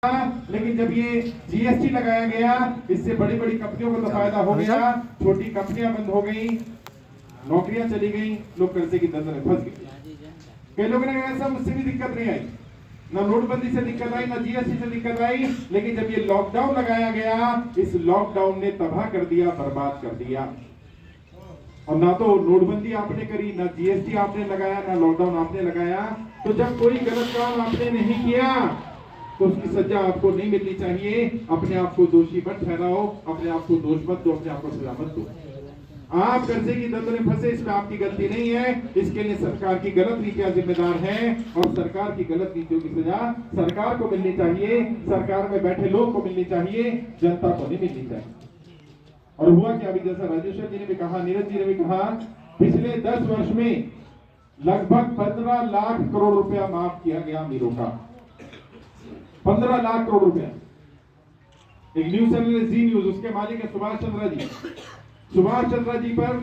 लेकिन जब ये जीएसटी लगाया गया, इससे बड़ी बड़ी कंपनियों को तो फायदा हो गया, छोटी कंपनियां बंद हो गई, नौकरियां चली गई, लोग कर्जे की दलदल में फंस गए। कई लोगों ने ऐसा मुझसे भी दिक्कत नहीं आई, ना नोटबंदी से दिक्कत आई, ना जीएसटी से दिक्कत आई, लेकिन जब ये लॉकडाउन लगाया गया, इस लॉकडाउन ने तबाह कर दिया, बर्बाद कर दिया। और ना तो नोटबंदी आपने करी, ना जीएसटी आपने लगाया, ना लॉकडाउन आपने लगाया। तो जब कोई गलत काम आपने नहीं किया तो उसकी सजा आपको नहीं मिलनी चाहिए। अपने आप को दोषी मत ठहराओ, अपने आप को दोष मत दो, अपने आप को सजा मत दो। आप कर्जे की दलदल में फंसे, इसमें आपकी गलती नहीं है, इसके लिए सरकार की गलत नीतियां जिम्मेदार हैं, और सरकार की गलत नीतियों की सजा सरकार को मिलनी चाहिए, सरकार में बैठे लोग को मिलनी चाहिए, जनता को नहीं मिलनी चाहिए। और हुआ क्या, अभी जैसा राजेश्वर जी ने भी कहा, नीरज जी ने भी कहा, पिछले 10 वर्ष में लगभग 15 लाख करोड़ रुपया माफ किया गया अमीरों का। 15 लाख करोड़ रुपया। एक न्यूज चैनल जी न्यूज, उसके मालिक है सुभाष चंद्रा जी। सुभाष चंद्रा जी पर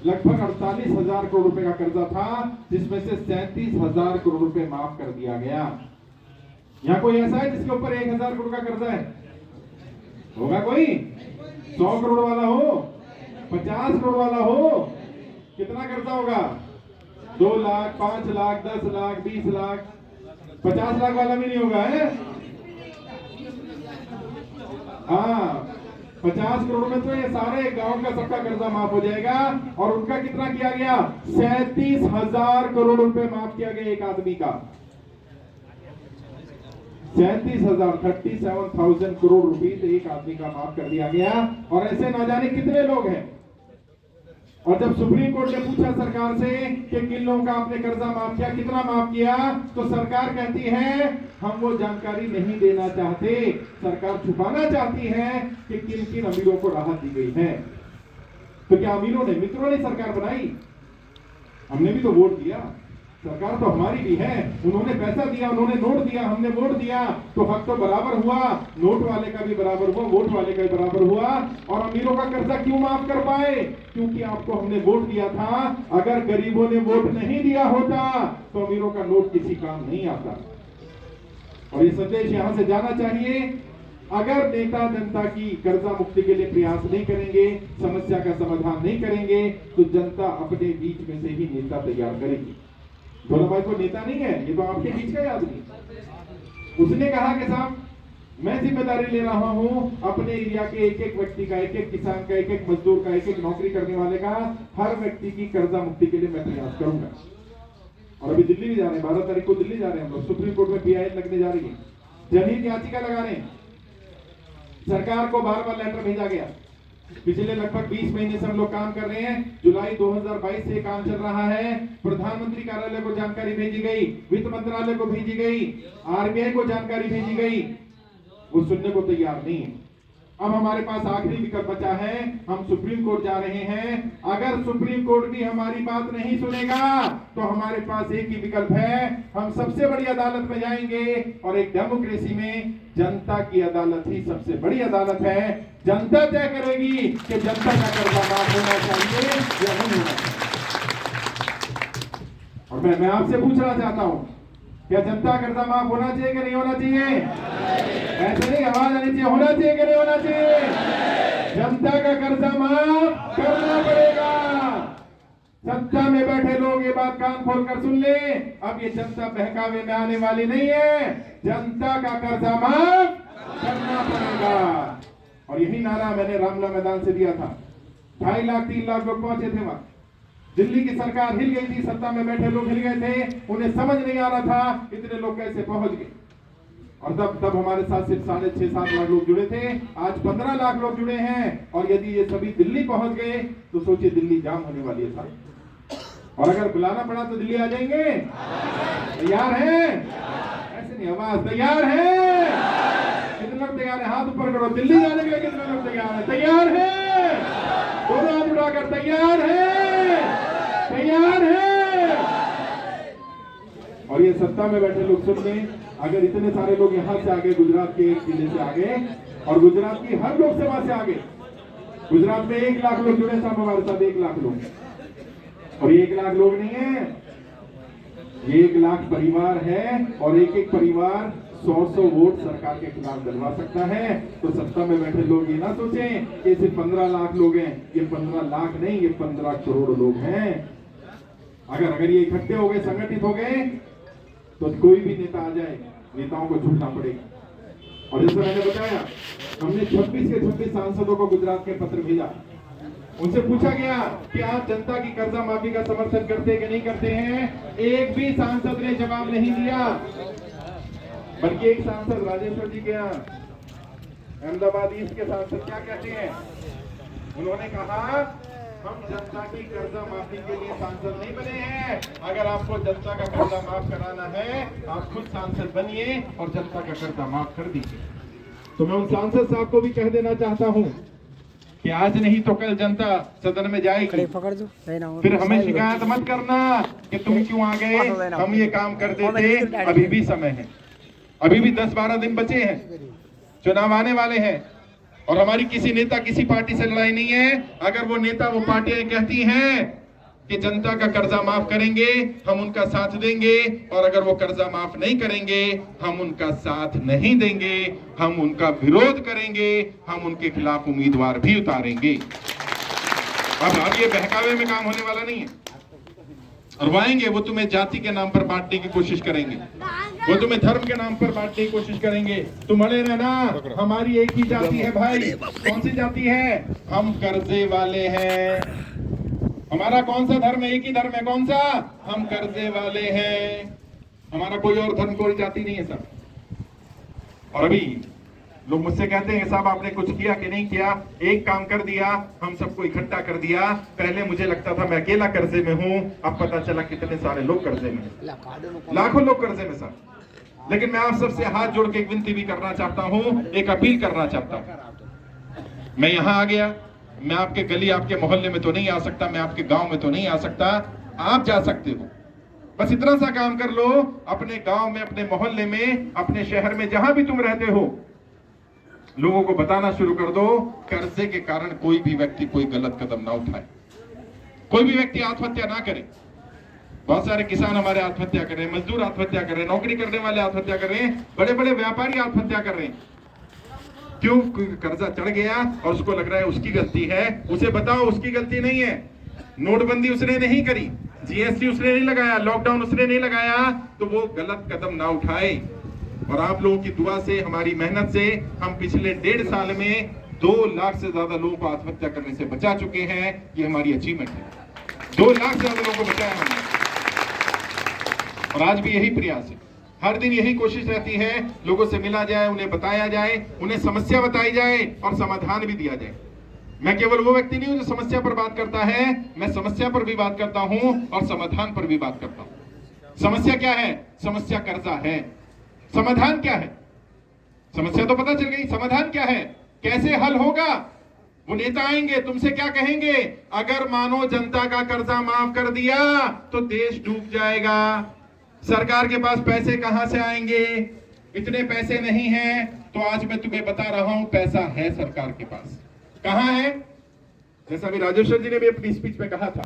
लगभग 48,000 करोड़ रुपए का कर्जा था, जिसमें से 37,000 करोड़ रुपए माफ कर दिया गया। यहाँ कोई ऐसा है जिसके ऊपर 1,000 करोड़ का कर्जा है? होगा कोई? 100 करोड़ वाला हो, 50 करोड़ वाला हो, कितना कर्जा होगा? 2 लाख, 5 लाख, 10 लाख, 20 लाख, 50 लाख वाला भी नहीं होगा है? हाँ, 50 करोड़ में तो ये सारे गांव का सबका कर्जा माफ हो जाएगा। और उनका कितना किया गया? 37,000 करोड़ रुपए माफ किया गया एक आदमी का। 37,000, 37,000 करोड़ रुपीस एक आदमी का माफ कर दिया गया। और ऐसे ना जाने कितने लोग हैं। और जब सुप्रीम कोर्ट ने पूछा सरकार से कि किन लोगों का आपने कर्जा माफ किया, कितना माफ किया, तो सरकार कहती है हम वो जानकारी नहीं देना चाहते। सरकार छुपाना चाहती है कि किन किन अमीरों को राहत दी गई है। तो क्या अमीरों ने, मित्रों ने सरकार बनाई? हमने भी तो वोट दिया, सरकार तो हमारी भी है। उन्होंने पैसा दिया, उन्होंने नोट दिया, हमने वोट दिया, तो हक तो बराबर हुआ। नोट वाले का भी बराबर हुआ, वोट वाले का भी बराबर हुआ। और अमीरों का कर्जा क्यों माफ कर पाए? क्योंकि आपको हमने वोट दिया था। अगर गरीबों ने वोट नहीं दिया होता तो अमीरों का नोट किसी काम नहीं आता। और ये संदेश यहां से जाना चाहिए, अगर नेता जनता की कर्जा मुक्ति के लिए प्रयास नहीं करेंगे, समस्या का समाधान नहीं करेंगे, तो जनता अपने बीच में से ही नेता तैयार करेगी। भोला भाई को नेता नहीं है, ये तो आपके बीच का ही आदमी। उसने कहा कि साहब मैं जिम्मेदारी ले रहा हूं अपने एरिया के एक एक व्यक्ति का, एक एक किसान का, एक एक मजदूर का, एक एक नौकरी करने वाले का, हर व्यक्ति की कर्जा मुक्ति के लिए मैं प्रयास करूंगा। और अभी दिल्ली भी जा रहे हैं, 12 तारीख को दिल्ली जा रहे हैं हम लोग। सुप्रीम कोर्ट में पीआईएल लगने जा रही है, जनहित याचिका लगा रहे हैं। सरकार को बार-बार लेटर भेजा गया। पिछले लगभग 20 महीने से हम लोग काम कर रहे हैं। जुलाई 2022 से काम चल रहा है। प्रधानमंत्री कार्यालय को जानकारी भेजी गई, वित्त मंत्रालय को भेजी गई, आरबीआई को जानकारी भेजी गई, वो सुनने को तैयार नहीं है। अब हमारे पास आखिरी विकल्प बचा है, हम सुप्रीम कोर्ट जा रहे हैं। अगर सुप्रीम कोर्ट भी हमारी बात नहीं सुनेगा तो हमारे पास एक ही विकल्प है, हम सबसे बड़ी अदालत में जाएंगे। और एक डेमोक्रेसी में जनता की अदालत ही सबसे बड़ी अदालत है। जनता तय करेगी कि जनता का कर्जा माफ होना चाहिए या नहीं होना चाहिए। और मैं आपसे पूछना चाहता हूं, क्या जनता कर्जा माफ होना चाहिए कि नहीं होना चाहिए? ऐसे नहीं, आवाज आनी चाहिए, होना चाहिए कि नहीं होना चाहिए? जनता का कर्जा माफ करना पड़ेगा। सत्ता में बैठे लोग ये बात कान खोलकर सुन ले, अब ये जनता बहकावे में आने वाली नहीं है। जनता का कर्जा माफ करना पड़ेगा। और यही नारा मैंने रामला मैदान से दिया था। 2.5 लाख 3 लाख लोग पहुंचे थे वहां। दिल्ली की सरकार हिल गई थी, सत्ता में बैठे लोग हिल गए थे, उन्हें समझ नहीं आ रहा था इतने लोग कैसे पहुंच गए। और तब हमारे साथ सिर्फ 6.5-7 लाख लोग जुड़े थे, आज 15 लाख लोग जुड़े हैं। और यदि ये सभी दिल्ली पहुंच गए तो सोचिए दिल्ली जाम होने वाली है साहब। और अगर बुलाना पड़ा तो दिल्ली आ जाएंगे? तैयार हैं? ऐसे नहीं, आवाज तैयार है? कितने लोग तैयार है? हाथ ऊपर करो। दिल्ली जाने के लिए कितने लोग तैयार है? तैयार है? दोनों हाथ उठाकर तैयार है? तैयार है? और ये सत्ता में बैठे लोग सुन लें, अगर इतने सारे लोग यहां से आगे, गुजरात के एक जिले से आगे, और गुजरात की हर लोकसभा से आगे, गुजरात में 1 लाख लोग जुड़े साहब हमारे साथ, 1 लाख लोग। और 1 लाख लोग नहीं है, 1 लाख परिवार है। और एक एक परिवार 100 वोट सरकार के खिलाफ दिलवा सकता है। तो सत्ता में बैठे लोग ये ना सोचें कि सिर्फ 15 लाख लोग हैं। ये 15 लाख नहीं, ये 15 करोड़ लोग हैं। अगर ये इकट्ठे हो गए, संगठित हो गए, तो कोई भी नेता आ जाए, नेताओं को झुकना पड़ेगा। और जैसे मैंने बताया, हमने 26 के 26 सांसदों को गुजरात के पत्र भेजा। उनसे पूछा गया कि आप जनता की कर्जा माफी का समर्थन करते कि नहीं करते हैं। एक भी सांसद ने जवाब नहीं दिया। बल्कि एक सांसद राजेश्वर जी के यहाँ, अहमदाबाद ईस्ट के सांसद क्या कहते हैं, उन्होंने कहा हम जनता की कर्जा माफी के लिए सांसद नहीं बने हैं। अगर आपको जनता का कर्जा माफ कराना है, आप खुद सांसद बनिए और जनता का कर्जा माफ कर दीजिए। तो मैं उन सांसद साहब को भी कह देना चाहता हूं कि आज नहीं तो कल जनता सदन में जाएगी। फिर हमें शिकायत मत करना कि तुम क्यों आ गए, हम ये काम कर देते। अभी भी समय है, अभी भी 10-12 दिन बचे हैं, चुनाव आने वाले हैं। और हमारी किसी नेता किसी पार्टी से लड़ाई नहीं है। अगर वो नेता वो पार्टियां कहती हैं कि जनता का कर्जा माफ करेंगे, हम उनका साथ देंगे। और अगर वो कर्जा माफ नहीं करेंगे, हम उनका साथ नहीं देंगे, हम उनका विरोध करेंगे, हम उनके खिलाफ उम्मीदवार भी उतारेंगे। अब ये बहकावे में काम होने वाला नहीं है। और वो आएंगे, वो तुम्हें जाति के नाम पर बांटने की कोशिश करेंगे, वो तुम्हें धर्म के नाम पर बांटने की कोशिश करेंगे। तुम अड़े रहना, हमारी एक ही जाति है भाई। कौन सी जाति है? हम कर्जे वाले हैं। हमारा कौन सा धर्म है? एक ही धर्म है। कौन सा? हम कर्जे वाले हैं। हमारा कोई और धर्म, कोई जाति नहीं है सर। और अभी लोग मुझसे कहते हैं साहब आपने कुछ किया कि नहीं किया। एक काम कर दिया, हम सबको इकट्ठा कर दिया। पहले मुझे लगता था मैं अकेला कर्जे में हूं, अब पता चला कितने सारे लोग कर्जे में, लाखों लोग कर्जे में सर। लेकिन मैं आप सबसे हाथ जोड़ के एक विनती भी करना चाहता हूं, एक अपील करना चाहता हूं। मैं यहां आ गया, मैं आपके गली आपके मोहल्ले में तो नहीं आ सकता, मैं आपके गांव में तो नहीं आ सकता। आप जा सकते हो। बस इतना सा काम कर लो, अपने गांव में, अपने मोहल्ले में, अपने शहर में, जहां भी तुम रहते हो, लोगों को बताना शुरू कर दो कर्जे के कारण कोई भी व्यक्ति कोई गलत कदम ना उठाए, कोई भी व्यक्ति आत्महत्या ना करे। बहुत सारे किसान हमारे आत्महत्या कर रहे हैं, मजदूर आत्महत्या कर रहे हैं, नौकरी करने वाले आत्महत्या कर रहे हैं, बड़े बड़े व्यापारी आत्महत्या कर रहे हैं। क्यों? कर्जा चढ़ गया और उसको लग रहा है उसकी गलती है। उसे बताओ उसकी गलती नहीं है। नोटबंदी उसने नहीं करी, जीएसटी उसने नहीं लगाया, लॉकडाउन उसने नहीं लगाया, तो वो गलत कदम ना उठाए। और आप लोगों की दुआ से, हमारी मेहनत से हम पिछले 1.5 साल में 2 लाख से ज्यादा लोगों को आत्महत्या करने से बचा चुके हैं। ये हमारी अचीवमेंट है। 2 लाख से ज्यादा लोगों को बचाया हमने। और आज भी यही प्रयास है, हर दिन यही कोशिश रहती है, लोगों से मिला जाए, उन्हें बताया जाए, उन्हें समस्या बताई जाए और समाधान भी दिया जाए। मैं केवल वो व्यक्ति नहीं हूं जो समस्या पर बात करता है, मैं समस्या पर भी बात करता हूं और समाधान पर भी बात करता हूं। समस्या क्या है? समस्या कर्जा है। समाधान क्या है? समस्या तो पता चल गई, समाधान क्या है, कैसे हल होगा? वो नेता आएंगे, तुमसे क्या कहेंगे? अगर मानो जनता का कर्जा माफ कर दिया तो देश डूब जाएगा, सरकार के पास पैसे कहां से आएंगे, इतने पैसे नहीं हैं। तो आज मैं तुम्हें बता रहा हूं, पैसा है सरकार के पास। कहां है? जैसा अभी राजेश्वर जी ने भी अपनी स्पीच में कहा था,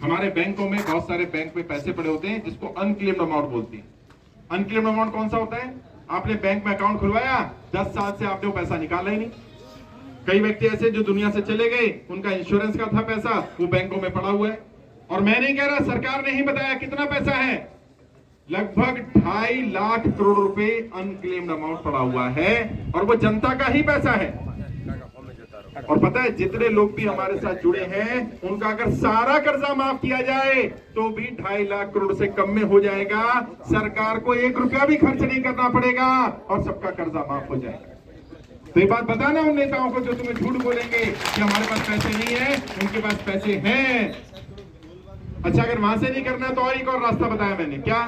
हमारे बैंकों में, बहुत सारे बैंक में पैसे पड़े होते हैं जिसको अनक्लेम्ड अमाउंट बोलते हैं। अनक्लेम्ड अमाउंट कौन सा होता है? आपने बैंक में अकाउंट खुलवाया, 10 साल से आपने वो पैसा निकाला ही नहीं। कई व्यक्ति ऐसे जो दुनिया से चले गए, उनका इंश्योरेंस का था पैसा, वो बैंकों में पड़ा हुआ है। और मैं नहीं कह रहा, सरकार ने ही बताया कितना पैसा है, लगभग 2.5 लाख करोड़ रुपए अनक्लेम्ड अमाउंट पड़ा हुआ है और वो जनता का ही पैसा है। और पता है, जितने लोग भी हमारे साथ जुड़े हैं, उनका अगर सारा कर्जा माफ किया जाए तो भी 2.5 लाख करोड़ से कम में हो जाएगा। सरकार को 1 रुपया भी खर्च नहीं करना पड़ेगा और सबका कर्जा माफ हो जाएगा। तो ये बात बताना उन नेताओं को जो तुम्हें झूठ बोलेंगे कि हमारे पास पैसे नहीं है, उनके पास पैसे हैं। अच्छा, अगर वहां से नहीं करना तो और एक और रास्ता बताया मैंने। क्या?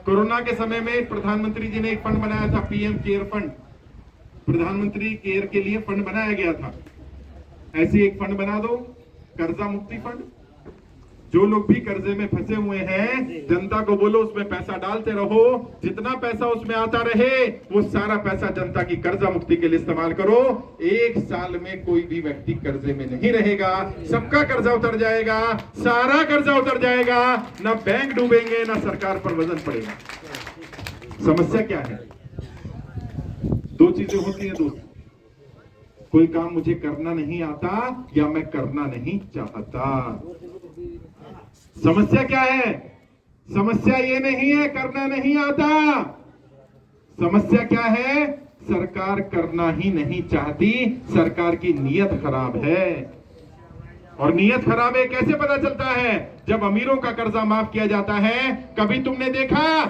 कोरोना के समय में प्रधानमंत्री जी ने एक फंड बनाया था, पीएम केयर फंड। प्रधानमंत्री केयर के लिए फंड बनाया गया था। ऐसे एक फंड बना दो, कर्जा मुक्ति फंड। जो लोग भी कर्जे में फंसे हुए हैं, जनता को बोलो उसमें पैसा डालते रहो, जितना पैसा उसमें आता रहे वो सारा पैसा जनता की कर्जा मुक्ति के लिए इस्तेमाल करो। 1 साल में कोई भी व्यक्ति कर्जे में नहीं रहेगा, सबका कर्जा उतर जाएगा, सारा कर्जा उतर जाएगा, ना बैंक डूबेंगे, ना सरकार पर वजन पड़ेगा। समस्या क्या है? दो चीजें होती हैं दोस्त, कोई काम मुझे करना नहीं आता या मैं करना नहीं चाहता। समस्या क्या है? समस्या ये नहीं है करना नहीं आता, समस्या क्या है? सरकार करना ही नहीं चाहती, सरकार की नीयत खराब है। और नीयत खराब है कैसे पता चलता है? जब अमीरों का कर्जा माफ किया जाता है। कभी तुमने देखा